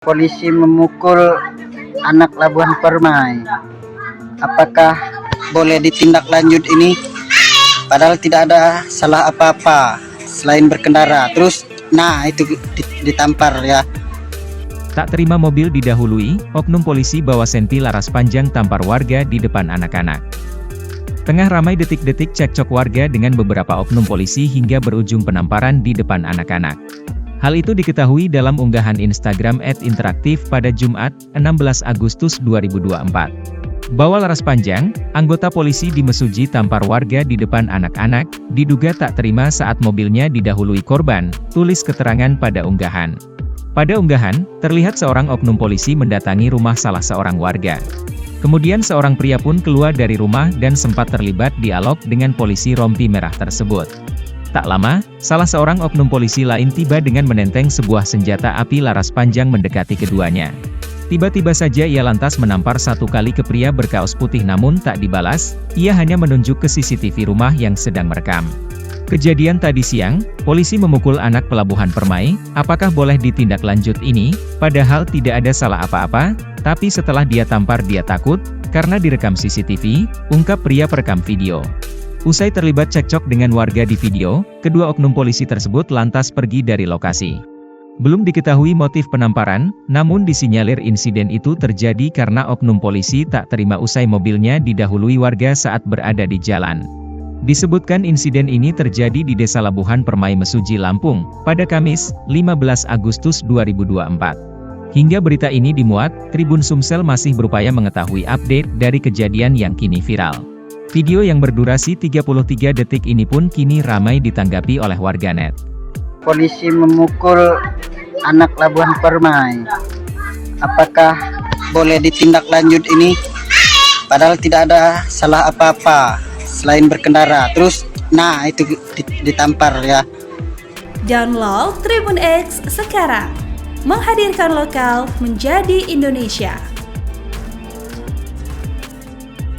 Polisi memukul anak Labuhan Permai. Apakah boleh ditindaklanjut ini? Padahal tidak ada salah apa-apa selain berkendara. Terus, itu ditampar ya. Tak terima mobil didahului, oknum polisi bawa senpi laras panjang tampar warga di depan anak-anak. Tengah ramai detik-detik cekcok warga dengan beberapa oknum polisi hingga berujung penamparan di depan anak-anak. Hal itu diketahui dalam unggahan Instagram @interaktif pada Jumat, 16 Agustus 2024. Bawa laras panjang, anggota polisi di Mesuji tampar warga di depan anak-anak, diduga tak terima saat mobilnya didahului korban, tulis keterangan pada unggahan. Pada unggahan, terlihat seorang oknum polisi mendatangi rumah salah seorang warga. Kemudian seorang pria pun keluar dari rumah dan sempat terlibat dialog dengan polisi rompi merah tersebut. Tak lama, salah seorang oknum polisi lain tiba dengan menenteng sebuah senjata api laras panjang mendekati keduanya. Tiba-tiba saja ia lantas menampar satu kali ke pria berkaos putih namun tak dibalas, ia hanya menunjuk ke CCTV rumah yang sedang merekam. Kejadian tadi siang, polisi memukul anak Pelabuhan Permai, apakah boleh ditindaklanjut ini? Padahal tidak ada salah apa-apa, tapi setelah dia tampar dia takut, karena direkam CCTV, ungkap pria perekam video. Usai terlibat cekcok dengan warga di video, kedua oknum polisi tersebut lantas pergi dari lokasi. Belum diketahui motif penamparan, namun disinyalir insiden itu terjadi karena oknum polisi tak terima usai mobilnya didahului warga saat berada di jalan. Disebutkan insiden ini terjadi di Desa Labuhan Permai Mesuji, Lampung, pada Kamis, 15 Agustus 2024. Hingga berita ini dimuat, Tribun Sumsel masih berupaya mengetahui update dari kejadian yang kini viral. Video yang berdurasi 33 detik ini pun kini ramai ditanggapi oleh warganet. Polisi memukul anak Labuhan Permai. Apakah boleh ditindaklanjut ini? Padahal tidak ada salah apa-apa selain berkendara. Terus, itu ditampar ya. Download Tribun X sekarang. Menghadirkan lokal menjadi Indonesia.